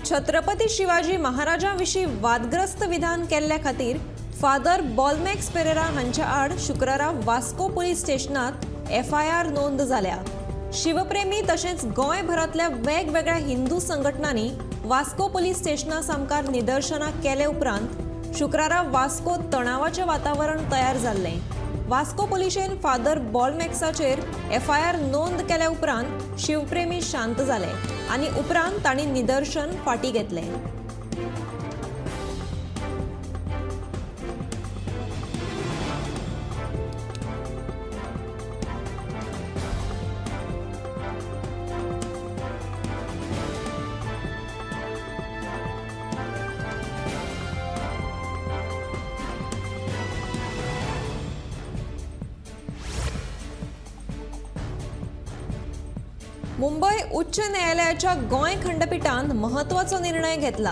छत्रपती शिवाजी महाराजांविशीं वादग्रस्त विधान केल्ल्या खातीर फादर बॉलमॅक्स पेरेरा हांच्या आड शुक्रारा वास्को पुलीस स्टेशनात FIR नोंद जाल्या। शिवप्रेमी तशेंच गोंयभरांतल्या वेगवेगळ्या हिंदू संघटनांनी वास्को पुलीस स्टेशना सामकार निदर्शनां केले उपरांत शुक्रारा वास्को तणावाचें वातावरण तयार जाल्लें। वास्को पुलिशेन फादर बॉलमॅक्साचेर FIR नोंद केल्या उपरांत शिवप्रेमी शांत जाले आनी उपरांत तांणी निदर्शन फाटीं घेतलें। मुंबई उच्च न्यायालयाच्या गोंय खंडपीठान महत्वाचो निर्णय घेतला।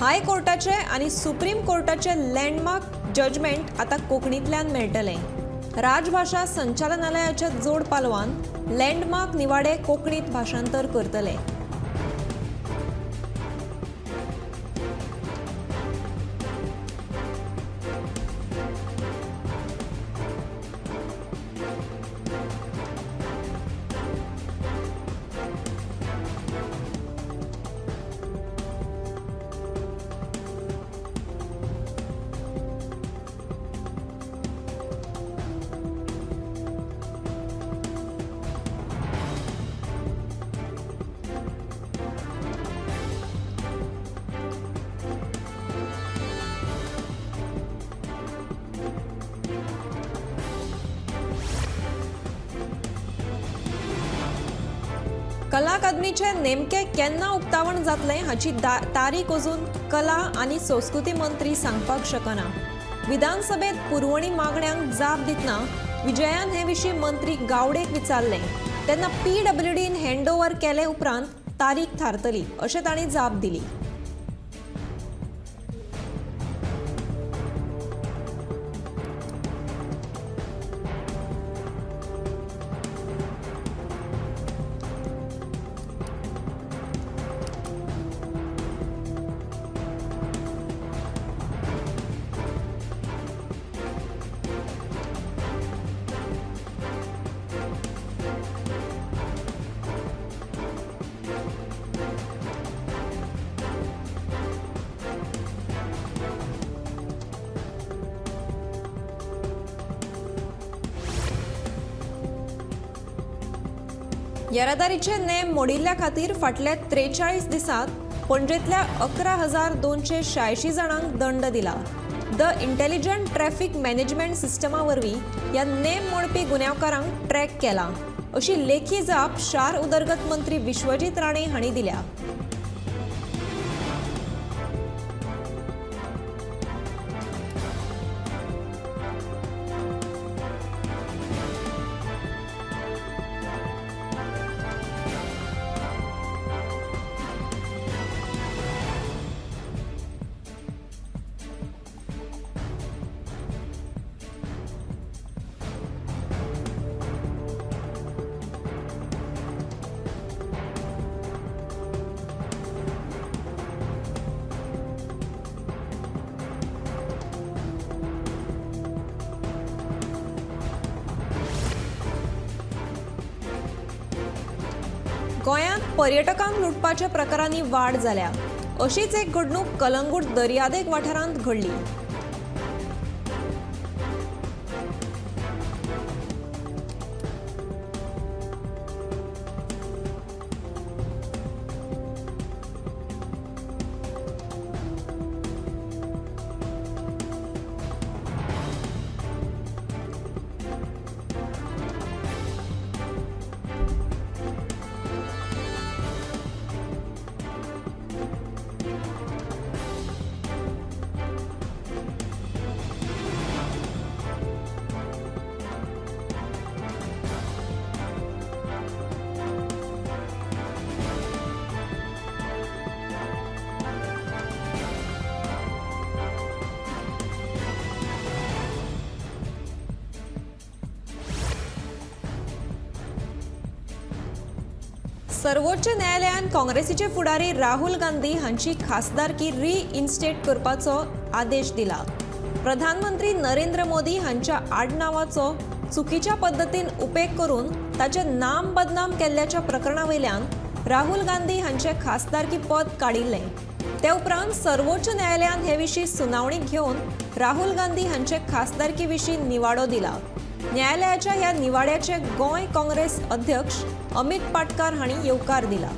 हायकोर्टाचे आनी सुप्रीम कोर्टाचे लँडमार्क जजमेंट आता कोंकणींतल्यान मेळटले। राजभाषा संचालनालयाच्या जोड पालवान लँडमार्क निवाडे कोंकणींत भाषांतर करतले। कला अकादमीचे नेमके केन्ना उक्तावण जातले हाची तारीख अजून कला आनी संस्कृती मंत्री सांगपाक शकना। विधानसभेत पुरवणी मागण्यांक जाप दितना विजयान हे विशीं मंत्री गावडेक विचारले तेन्ना PWDन हँडओव्हर केले उपरांत तारीख थारतली अशें तांणी जाप दिली। येरादारीचे नेम मोडिल्ल्या खातीर फाटल्या 43 दिसांत पणजेंतल्या 11,286 जाणांक दंड दिला। The intelligent traffic management Systema वरवीं ह्या नेम मोडपी गुन्यांवकारांक ट्रॅक केला अशी लेखी जाप शार उदरगत मंत्री विश्वजीत राणे हांणी दिल्या। गोंयांत पर्यटकांक लुटपाच्या प्रकारांनी वाड जाल्या। अशीच एक घडणूक कलंगूट दर्यादेग वाठारांत घडली। सर्वोच्च न्यायालयान काँग्रेसीचे फुडारी राहुल गांधी हांची खासदारकी रिइन्स्टेट करपाचो आदेश दिला। प्रधानमंत्री नरेंद्र मोदी हांच्या आडनावाचो चुकीच्या पद्धतीन उपेग करून ताचे नाम बदनाम केल्ल्याच्या प्रकरणावयल्यान राहुल गांधी हांचे खासदारकी पद काडिल्ले। ते उपरांत सर्वोच्च न्यायालयान हे विशीं सुनावणी घेवन राहुल गांधी हांचे खासदारकी विशीं निवाडो दिला। न्यायालयाच्या ह्या निवाड्याचे गोंय काँग्रेस अध्यक्ष अमित पाटकार हांणी येवकार दिला।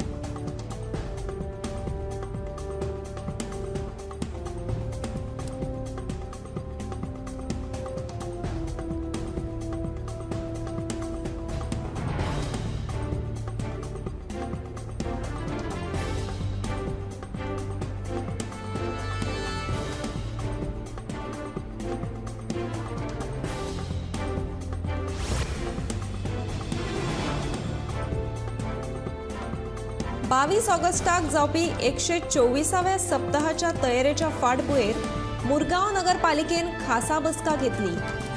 बावीस ऑगस्टाक जावपी 124व्या सप्तहाच्या तयारेच्या फाटभुंयेर मुरगांव नगरपालिकेन खासा बसका घेतली।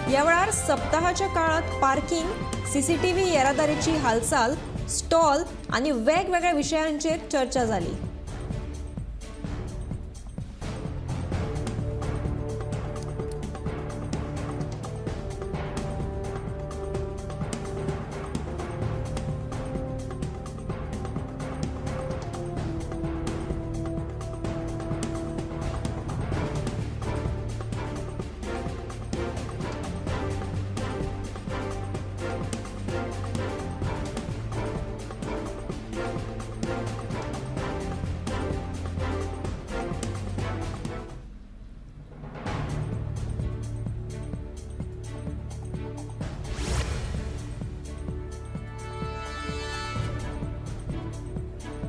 ह्या वेळार सप्तहाच्या काळात पार्किंग, सीसीटीव्ही येरादारीची हालचाल, स्टॉल आनी वेगवेगळ्या विशयांचेर चर्चा जाली।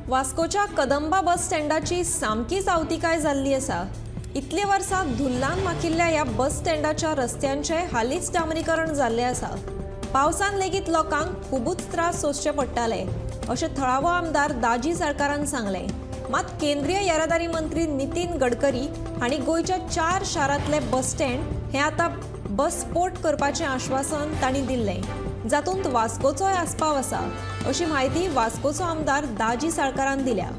वास्कोच्या कदंबा बस स्टँडाची सामकीच आवतिकाय जाल्ली आसा। इतले वर्सां धुल्लान माकिल्ल्या ह्या बस स्टँडाच्या रस्त्यांचे हालींच डांबरीकरण जाल्ले आसा। पावसान लेगीत लोकांक खूबच त्रास सोंसचे पडटाले अशें थळावो आमदार दाजी सरकारान सांगलें। मात केंद्रीय येरादारी मंत्री नितीन गडकरी हांणी गोंयच्या 4 शारांतले बस स्टँड हे आतां बस पोर्ट करपाचें आश्वासन तांणी दिल्लें, जातूंत वास्कोचोय आस्पाव आसा अशी माहिती वास्कोचो आमदार दाजी साळकारान दिल्या।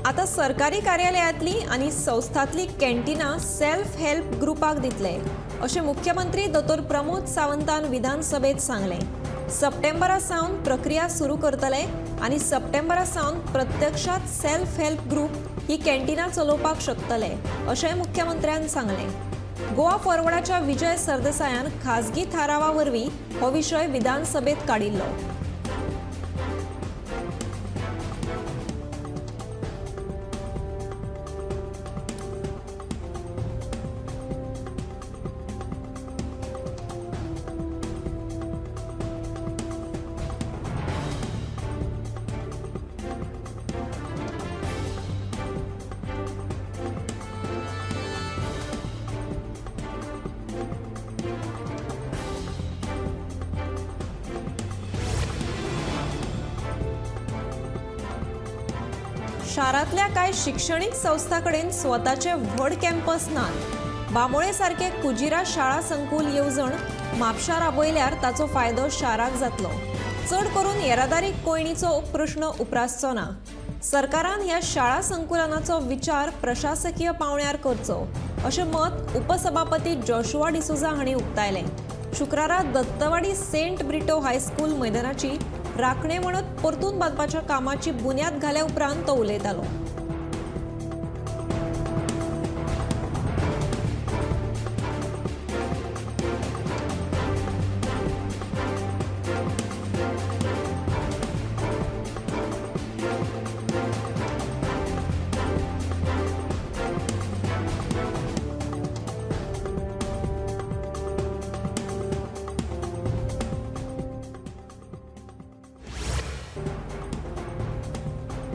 आता सरकारी कार्यालयांतली आनी संस्थांतली कॅन्टीनां सेल्फ हेल्प ग्रुपाक दितले अशें मुख्यमंत्री दोतोर प्रमोद सावंतान विधानसभेत सांगलें। सप्टेंबरा सावन प्रक्रिया सुरू करतले आनी सप्टेंबरा सावन प्रत्यक्षात सेल्फ हेल्प ग्रुप ही कॅन्टीनां चलोवपाक शकतले अशेंय मुख्यमंत्र्यान सांगलें। गोवा फॉरवर्डाच्या विजय सरदेसायान खाजगी थारावा वरवीं हो विशय विधानसभेत काडिल्लो। शारांतल्या कांय शिक्षणीक संस्थांकडेन स्वताचे व्हड कॅम्पस नात। बांबोळे सारखे कुजिरा शाळा संकुल येवजण म्हापशां राबयल्यार ताचो फायदो शाराक जातलो। चड करून येरादारी कोयणीचो प्रश्न उप्रासचो ना। सरकारान ह्या शाळा संकुलानाचो विचार प्रशासकीय पावंड्यार करचो अशें मत उपसभापती जोशुआ डिसोजा हांणी उक्तायलें। शुक्रारा दत्तवाडी सेंट ब्रिटो हायस्कूल मैदानाची राखणे म्हणत परतून बांदपाच्या कामाची बुन्याद घाल्या उपरांत तो उलयतालो।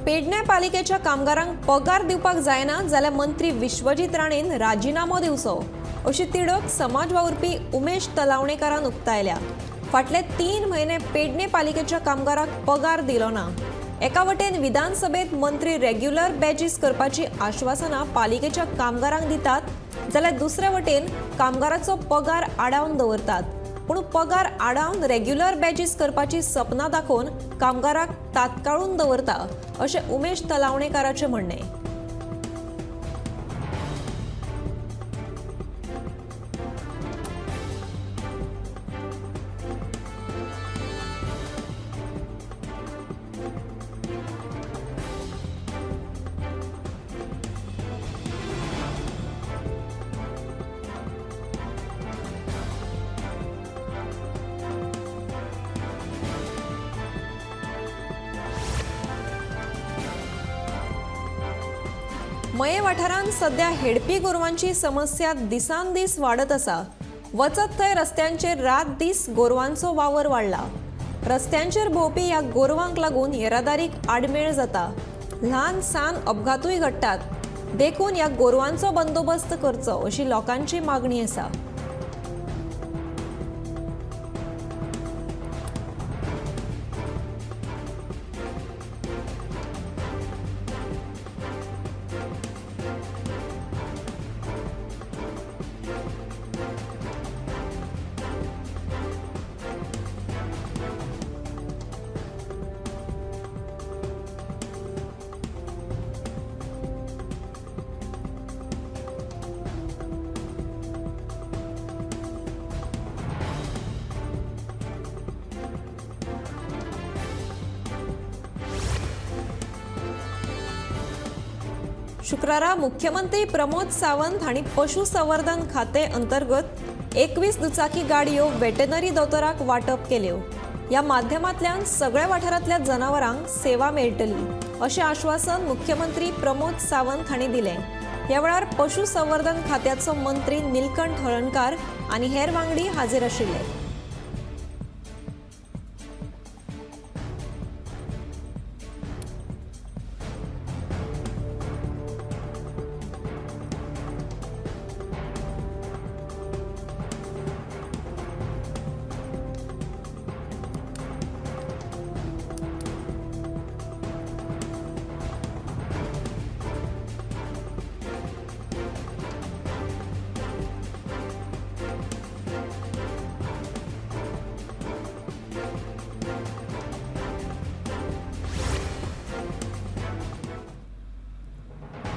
पेडणे पालिकेच्या कामगारांक पगार दिवपाक जायना जाल्यार मंत्री विश्वजीत राणेन राजीनामो दिवचो अशी तिडक समाज वावुरपी उमेश तलावणेकारान उक्तायल्या। फाटले 3 म्हयने पेडणे पालिकेच्या कामगारांक पगार दिलो ना। एका वटेन विधानसभेत मंत्री रेग्युलर बॅजीस करपाची आश्वासना पालिकेच्या कामगारांक दितात जाल्यार दुसरे वटेन कामगाराचो पगार आडावन दवरतात। पूण पगार आडावन रेग्युलर बॅजीस करपाची सपना दाखोवन कामगारांक तात्काळून दवरता अशें उमेश तलावणेकाराचें म्हणणें। मये वाठारांत सध्या हेडपी गोरवांची समस्या दिसान दीस वाडत आसा। वचत थंय रस्त्यांचेर रात दीस गोरवांचो वावर वाडला। रस्त्यांचेर भोंवपी ह्या गोरवांक लागून येरादारीक आडमेळ जाता। ल्हान सान अपघातूय घडटात। देखून ह्या गोरवांचो बंदोबस्त करचो अशी लोकांची मागणी आसा। शुक्रारा मुख्यमंत्री प्रमोद सावंत हांणी पशुसंवर्धन खाते अंतर्गत 21 दुचाकी गाडयो वेटनरी दोतोराक वाटप केल्यो। ह्या माध्यमांतल्यान सगळ्या वाठारांतल्या जनावरांक सेवा मेळटली अशें आश्वासन मुख्यमंत्री प्रमोद सावंत हांणी दिलें। ह्या वेळार पशुसंवर्धन खात्याचो मंत्री निलकंठ हळर्णकार आनी हेर वांगडी हाजीर आशिल्ले।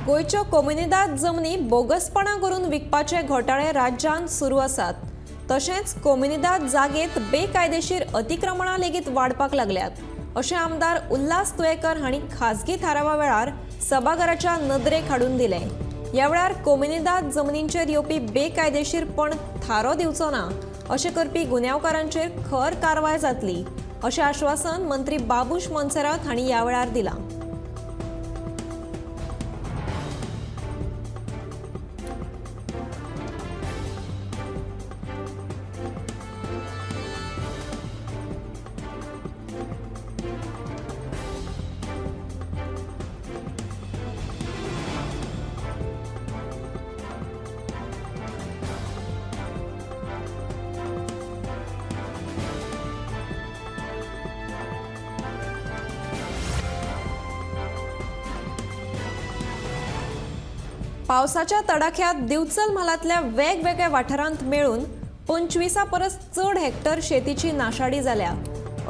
गोयच्यो कम्युनिदाद जमनी बोगसपणा करून विकपाचे घोटाळे राज्यांत सुरू आसात। तशेंच कम्युनिदाद जागेत बेकायदेशीर अतिक्रमणां लेगीत वाडपाक लागल्यात अशें आमदार उल्हास तुयेकर हांणी खासगी थारावा वेळार सभाघराच्या नदरेक हाडून दिलें। ह्या वेळार कम्युनिदाद जमनींचेर येवपी बेकायदेशीरपण थारो दिवचो ना अशें करपी गुन्यांवकारांचेर खर कारवाय जातली अशें आश्वासन मंत्री बाबूश मोन्सेरात हांणी ह्या वेळार दिलां। पावसाच्या तडाख्यात दिवचल म्हालातल्या वेगवेगळ्या वाठारांत मेळून 25 परस चड हेक्टर शेतीची नाशाडी जाल्या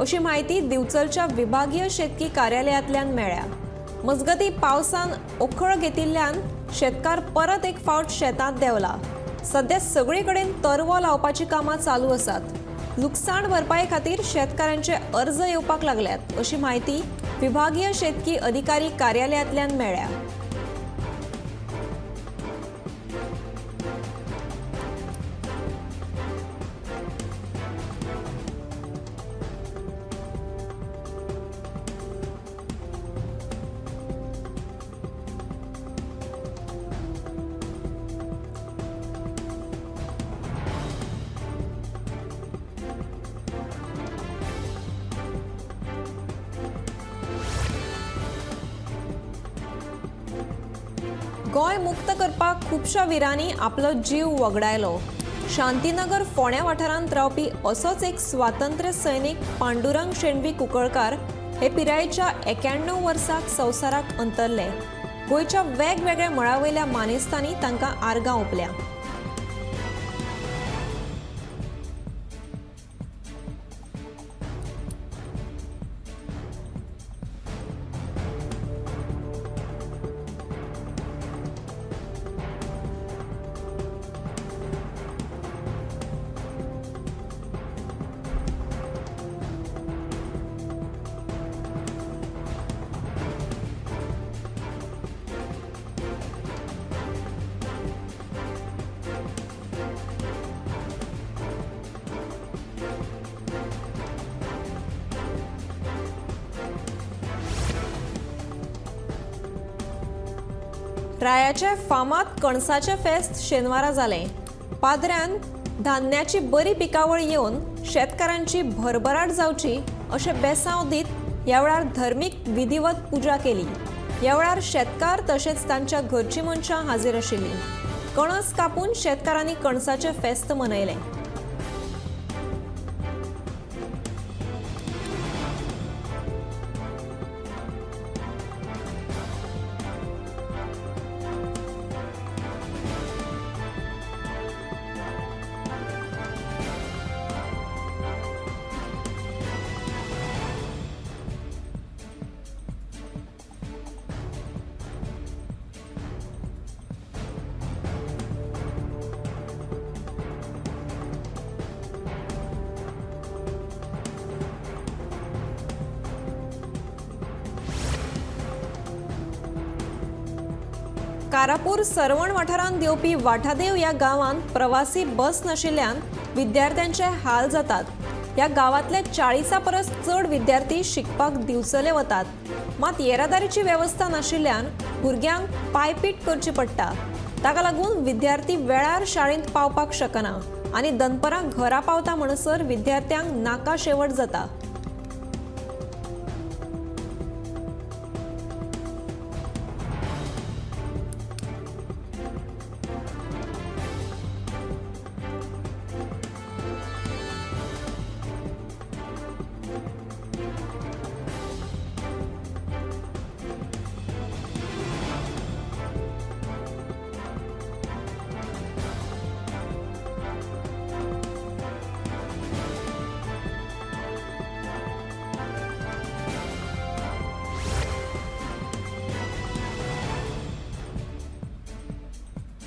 अशी माहिती दिवचलच्या विभागीय शेतकी कार्यालयांतल्यान मेळ्ळ्या। मजगती पावसान ओखळ घेतिल्ल्यान शेतकार परत एक फावट शेतांत देवला। सध्या सगळे कडेन तरवो लावपाची कामां चालू आसात। लुकसाण भरपाई खातीर शेतकारांचे अर्ज येवपाक लागल्यात अशी माहिती विभागीय शेतकी अधिकारी कार्यालयांतल्यान मेळ्ळ्या। गोंय मुक्त करपाक खुबश्या वीरांनी आपलो जीव वगडायलो. शांतीनगर फोंड्या वाठारांत रावपी असोच एक स्वातंत्र्य सैनीक पांडुरंग शेणवी कुंकळकार हे पिरायेच्या 91 वर्साक संवसाराक अंतरले. गोंयच्या वेगवेगळ्या मळावयल्या मानेस्तांनी तांकां आर्गां ओंपल्या. रायाचे फामाद कणसाचे फेस्त शेनवारा जालें. पाद्र्यान धान्याची बरी पिकावळ येवन शेतकारांची भरभराट जावची अशें बेसांव दीत ह्या वेळार धर्मीक विधिवत पुजा केली. ह्या वेळार शेतकार तशेंच तांच्या घरचीं मनशां हाजीर आशिल्लीं. कणस कापून शेतकारांनी कणसाचे फेस्त मनयलें. कारापूर सरवण वाठारांत येवपी वाठादेव ह्या गांवांत प्रवासी बस नाशिल्ल्यान विद्यार्थ्यांचे हाल जातात. ह्या गांवांतले 40 परस चड विद्यार्थी शिकपाक दिवचले वतात. मात येरादारीची वेवस्था नाशिल्ल्यान भुरग्यांक पायपीट करची पडटा. ताका लागून विद्यार्थी वेळार शाळेंत पावपाक शकना आनी दनपरां घरा पावता म्हणसर विद्यार्थ्यांक नाका शेवट जाता.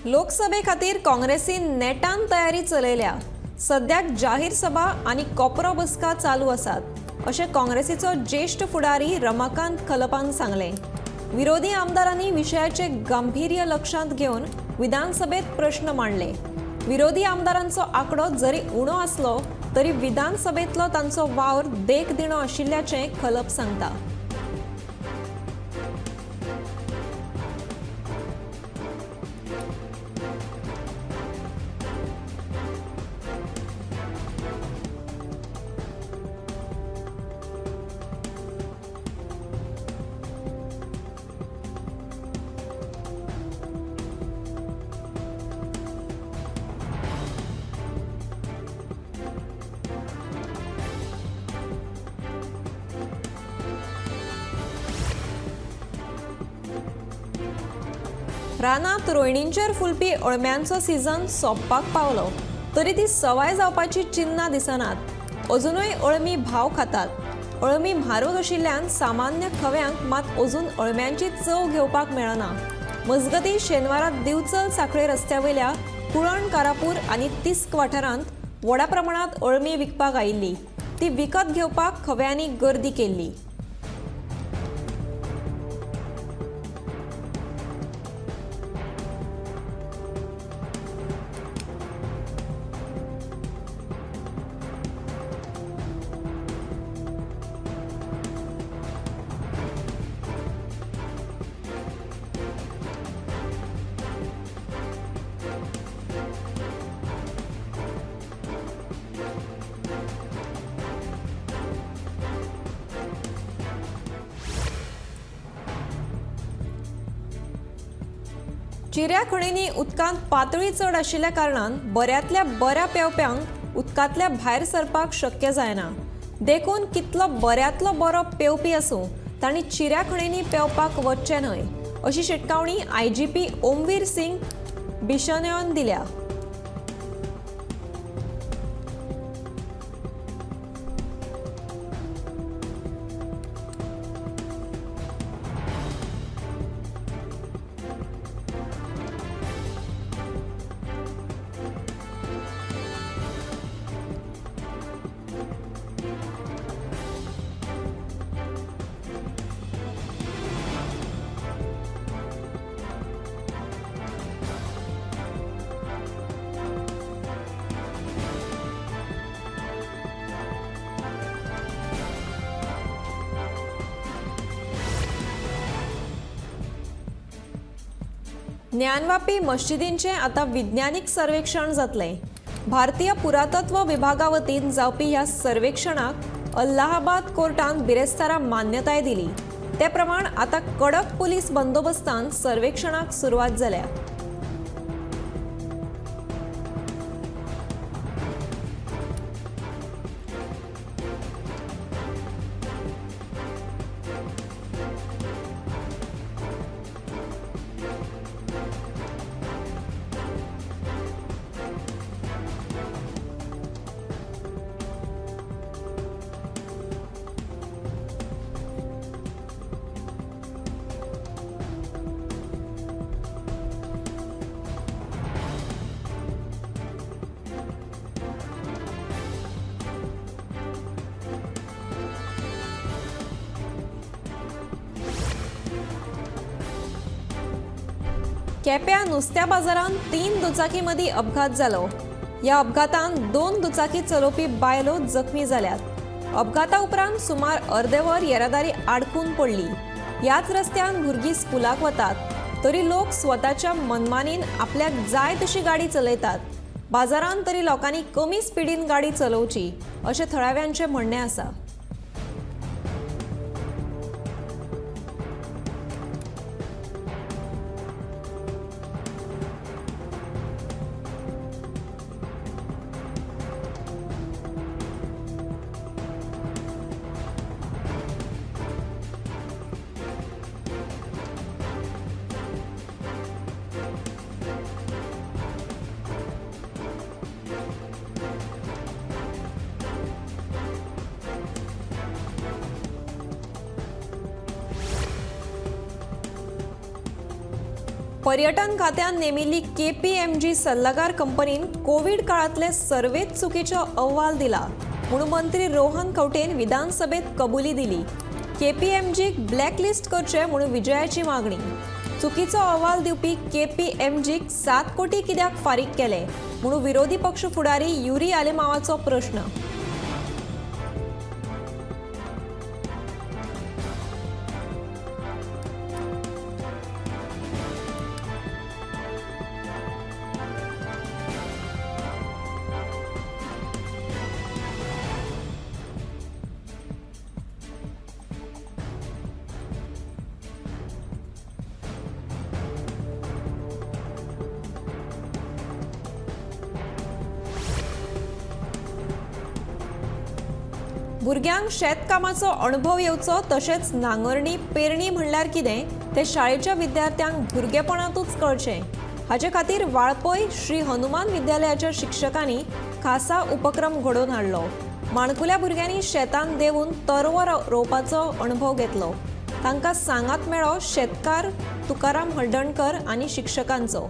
लोकसभे खातीर काँग्रेसीन नेटान तयारी चलयल्या. सद्याक जाहीर सभा आनी कोपरो बसका चालू आसात अशें काँग्रेसीचो ज्येष्ठ फुडारी रमाकांत खलपान सांगलें. विरोधी आमदारांनी विशयाचे गांभीर्य लक्षांत घेवन विधानसभेत प्रश्न मांडले. विरोधी आमदारांचो आंकडो जरी उणो आसलो तरी विधानसभेतलो तांचो वावर देख दिणो आशिल्ल्याचें खलप सांगता. रानांत रोयणींचेर फुलपी अळम्यांचो सीझन सोंपपाक पावलो तरी ती सवाय जावपाची चिन्नां दिसनात. अजुनूय अळमी भाव खातात. अळमी म्हारग आशिल्ल्यान सामान्य खव्यांक मात अजून अळम्यांची चव घेवपाक मेळना. मजगतीं शेनवारा दिवचल सांखळे रस्त्यावयल्या कुळण, कारापूर आनी तिस्क वाठारांत व्हड्या प्रमाणांत अळमी विकपाक आयिल्ली. ती विकत घेवपाक खव्यांनी गर्दी केल्ली. चिऱ्या खणींनी उदकांत पातळी चड आशिल्ल्या कारणान बऱ्यातल्या बऱ्या पेंवप्यांक उदकांतल्या भायर सरपाक शक्य जायना। देखून कितलो बऱ्यातलो बरो पेंवपी आसूं तांणी चिऱ्या खणींनी पेंवपाक वचचें न्हय, अशी शिटकावणी आयजीपी ओमवीर सिंग बिश्नोईन दिल्या। ज्ञानवापी मस्जिदींचे आता विज्ञानिक सर्वेक्षण जातले। भारतीय पुरातत्व विभागा वतीन जावपी ह्या सर्वेक्षणाक अल्लाहाबाद कोर्टान बिरेस्तारा मान्यताय दिली। ते प्रमाण आता कडक पुलीस बंदोबस्तान सर्वेक्षणाक सुरवात जाल्या। केप्यां नुस्त्या बाजारांत 3 दुचाकी मदीं अपघात जालो। ह्या अपघातांत 2 दुचाकी चलोवपी बायलो जखमी जाल्यात। अपघाता उपरांत सुमार अर्देवर येरादारी आडकून पडली। ह्याच रस्त्यान भुरगीं स्कुलाक वतात तरी लोक स्वताच्या मनमानीन आपल्याक जाय तशी गाडी चलयतात। बाजारांत तरी लोकांनी कमी स्पीडीन गाडी चलोवची अशें थळाव्यांचें म्हणणें आसा। पर्यटन खात्यान नेमिल्ली KPMG सल्लागार कंपनीन कोविड काळातले सर्वेत चुकीचो अहवाल दिला म्हणून मंत्री रोहन खंवटेन विधानसभेत कबुली दिली। KPMGक ब्लॅकलिस्ट करचे म्हणून विजयाची मागणी। चुकीचो अहवाल दिवपी KPMGक 7 कोटी कित्याक फारीक केले म्हणून विरोधी पक्ष फुडारी युरी आलेमावाचो प्रश्न। भुरग्यांक शेतकामाचो अनुभव येवचो तशेंच नांगरणी पेरणी म्हणल्यार कितें ते शाळेच्या विद्यार्थ्यांक भुरगेपणांतूच कळचें। हाचे खातीर वाळपय श्री हनुमान विद्यालयाच्या शिक्षकांनी खासा उपक्रम घडोवन हाडलो। माणकुल्या भुरग्यांनी शेतांत देवून तरवो रोवपाचो अनुभव घेतलो। तांकां सांगात मेळ्ळो शेतकार तुकाराम हळदणकर आनी शिक्षकांचो।